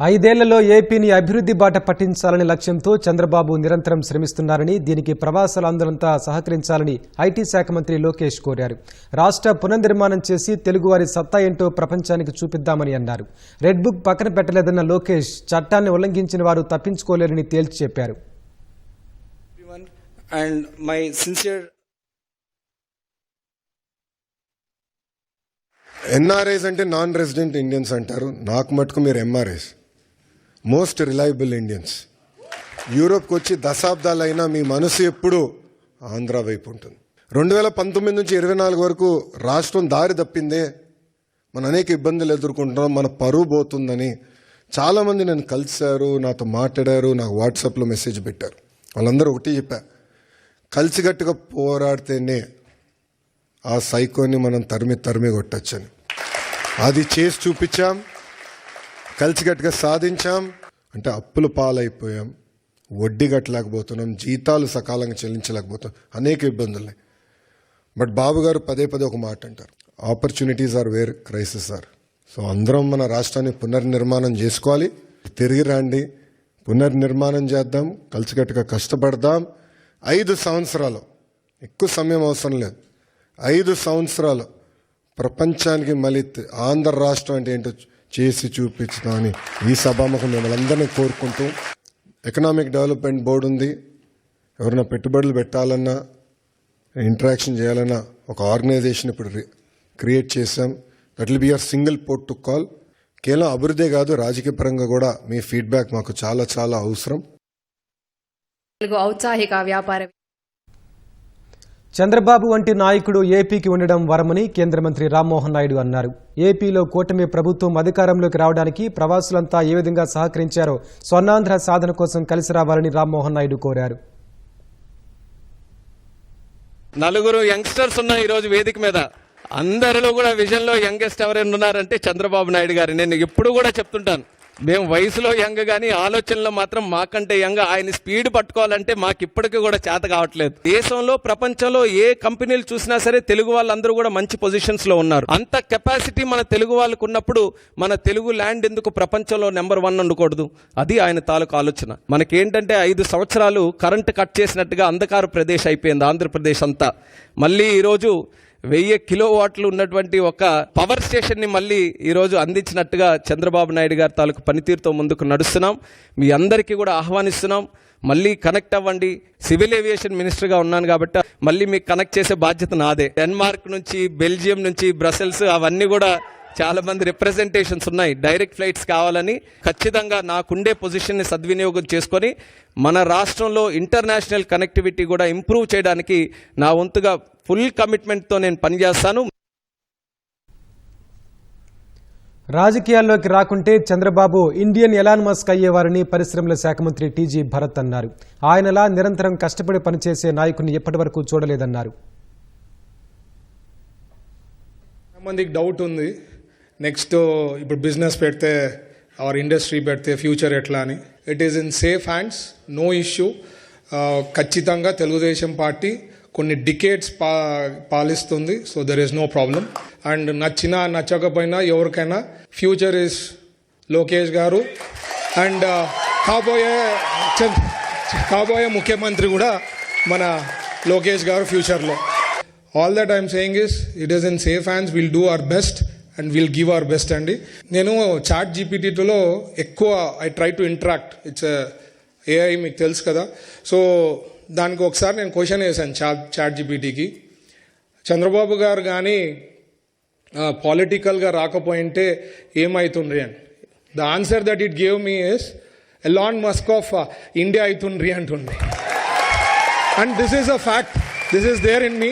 ఐదేళ్లలో ఏపీని అభివృద్ధి బాట పట్టించాలని లక్ష్యంతో చంద్రబాబు నిరంతరం శ్రమిస్తున్నారని, దీనికి ప్రవాసులందరంతా సహకరించాలని ఐటీ శాఖ మంత్రి లోకేష్ కోరారు. రాష్ట్ర పునర్నిర్మాణం చేసి తెలుగువారి సత్తా ఏంటో ప్రపంచానికి చూపిద్దామని అన్నారు. రెడ్ బుక్ పక్కన పెట్టలేదన్న లోకేష్ చట్టాన్ని ఉల్లంఘించిన వారు తప్పించుకోలేరని తేల్చి చెప్పారు. ఎన్ఆర్ఐస్ అంటే నాన్ రెసిడెంట్ ఇండియన్స్ అంటారు. నాకు మటుకు మీరు ఎంఆర్ఐస్, మోస్ట్ రిలయబుల్ ఇండియన్స్. యూరోప్కి వచ్చి దశాబ్దాలైనా మీ మనసు ఎప్పుడు ఆంధ్ర వైపు ఉంటుంది. 2019 నుంచి 24 వరకు రాష్ట్రం దారి తప్పిందే, మన అనేక ఇబ్బందులు ఎదుర్కొంటున్నాం, మన పరువు పోతుందని చాలామంది నన్ను కలిశారు, నాతో మాట్లాడారు, నాకు వాట్సాప్లో మెసేజ్ పెట్టారు. వాళ్ళందరూ ఒకటి చెప్పా, కలిసిగట్టుగా పోరాడితేనే ఆ సైకోని మనం తరిమి కొట్టచ్చని. అది చేసి చూపించాం, కలిసిగట్టుగా సాధించాం. అంటే అప్పుల పాలైపోయాం, వడ్డీ కట్టలేకపోతున్నాం, జీతాలు సకాలంగా చెల్లించలేకపోతున్నాం, అనేక ఇబ్బందులున్నాయి. బట్ బాబు గారు పదే ఒక మాట అంటారు, opportunities are where crisis are. So అందరం మన రాష్ట్రాన్ని పునర్నిర్మాణం చేసుకోవాలి. తిరిగి రండి, పునర్నిర్మాణం చేద్దాం, కలిసికట్టుగా కష్టపడదాం. 5 సంవత్సరాలు, ఎక్కువ సమయం అవసరం లేదు, 5 సంవత్సరాలు ప్రపంచానికి మళ్ళీ ఆంధ్ర రాష్ట్రం అంటే ఏంటో చేసి చూపించుదామని ఈ సభాముఖం మిమ్మల్ని అందరినీ కోరుకుంటూ, ఎకనామిక్ డెవలప్మెంట్ బోర్డు ఉంది. ఎవరైనా పెట్టుబడులు పెట్టాలన్నా, ఇంటరాక్షన్ చేయాలన్నా ఒక ఆర్గనైజేషన్ ఇప్పుడు క్రియేట్ చేశాం. That will be your single port to call. కేవలం అభివృద్ధే కాదు, రాజకీయ పరంగా కూడా మీ ఫీడ్బ్యాక్ మాకు చాలా అవసరం. ఔత్సాహిక వ్యాపార చంద్రబాబు వంటి నాయకుడు ఏపీకి ఉండడం వరమని కేంద్ర మంత్రి రామ్మోహన్ నాయుడు అన్నారు. ఏపీలో కూటమి ప్రభుత్వం అధికారంలోకి రావడానికి ప్రవాసులంతా ఏ విధంగా సహకరించారో స్వర్ణాంధ్ర సాధన కోసం కలిసి రావాలని రామ్మోహన్ నాయుడు కోరారు. నలుగురు యంగ్స్టర్స్ ఉన్న ఈరోజు వేదిక మీద, అందరిలో కూడా విజన్లో యంగెస్ట్ ఎవరైనా ఉన్నారంటే చంద్రబాబు నాయుడు గారు. నేను ఎప్పుడు కూడా చెప్తుంటాను, మేము వయసులో యంగ్ కానీ ఆలోచనలో మాత్రం మాకంటే యంగ్. ఆయన స్పీడ్ పట్టుకోవాలంటే మాకు ఇప్పటికీ కూడా చేత కావట్లేదు. దేశంలో ప్రపంచంలో ఏ కంపెనీలు చూసినా సరే తెలుగు వాళ్ళందరూ కూడా మంచి పొజిషన్స్ లో ఉన్నారు. అంత కెపాసిటీ మన తెలుగు వాళ్ళకు ఉన్నప్పుడు మన తెలుగు ల్యాండ్ ఎందుకు ప్రపంచంలో నెంబర్ 1 ఉండకూడదు? అది ఆయన తాలూకు ఆలోచన. మనకేంటంటే 5 సంవత్సరాలు కరెంటు కట్ చేసినట్టుగా అంధకార ప్రదేశ్ అయిపోయింది ఆంధ్రప్రదేశ్ అంతా. మళ్ళీ ఈరోజు 1000 కిలోవాట్లు ఉన్నటువంటి ఒక పవర్ స్టేషన్ ని మళ్ళీ ఈరోజు అందించినట్టుగా చంద్రబాబు నాయుడు గారి తాలూకు పనితీరుతో ముందుకు నడుస్తున్నాం. మీ అందరికీ కూడా ఆహ్వానిస్తున్నాం, మళ్ళీ కనెక్ట్ అవ్వండి. సివిల్ ఏవియేషన్ మినిస్టర్గా ఉన్నాను కాబట్టి మళ్ళీ మీకు కనెక్ట్ చేసే బాధ్యత నాదే. డెన్మార్క్ నుంచి, బెల్జియం నుంచి, బ్రసెల్స్ అవన్నీ కూడా చాలా మంది రిప్రజెంటేషన్స్ ఉన్నాయి. డైరెక్ట్ ఫ్లైట్స్ కావాలని ఖచ్చితంగా నాకుండే పొజిషన్ని సద్వినియోగం చేసుకొని మన రాష్ట్రంలో ఇంటర్నేషనల్ కనెక్టివిటీ కూడా ఇంప్రూవ్ చేయడానికి నా వంతుగా ఫుల్ కమిట్మెంట్తో నేను పనిచేస్తాను. రాజకీయాల్లోకి రాకుంటే చంద్రబాబు ఇండియన్ ఎలాన్ మస్క్ అయ్యేవారని పరిశ్రమల శాఖ మంత్రి టీజీ భరత్ అన్నారు. ఆయనలా నిరంతరం కష్టపడి పనిచేసే నాయకుడిని ఎప్పటి వరకు చూడలేదన్నారు. మందికి డౌట్ ఉంది, నెక్స్ట్ ఇప్పుడు బిజినెస్ పెడితే ఆర్ ఇండస్ట్రీ పెడితే ఫ్యూచర్ ఎట్లా అని. It is in safe hands, no issue. ఖచ్చితంగా తెలుగుదేశం పార్టీ కొన్ని డికేట్స్ పాలిస్తుంది. So there is no problem. And నచ్చినా నచ్చకపోయినా ఎవరికైనా ఫ్యూచర్ ఇస్ లోకేష్ గారు. అండ్ కాబోయే ముఖ్యమంత్రి కూడా మన లోకేష్ గారు ఫ్యూచర్లో. All that I'm saying is it is in safe hands. Will do our best and will give our best అండి. నేను చాట్ జీపీటీలో ఎక్కువ I try to interact. It's AI, మీకు తెలుసు కదా. సో దానికి ఒకసారి నేను క్వశ్చన్ వేశాను చాట్ జీపీటీకి, చంద్రబాబు గారు కానీ పాలిటికల్గా రాకపోయింటే ఏమవుతుండ్రి అని. The answer that it gave me is Elon Musk of India అవుతుండ్రి అంటుండ్రి. And this is a fact, this is there in me.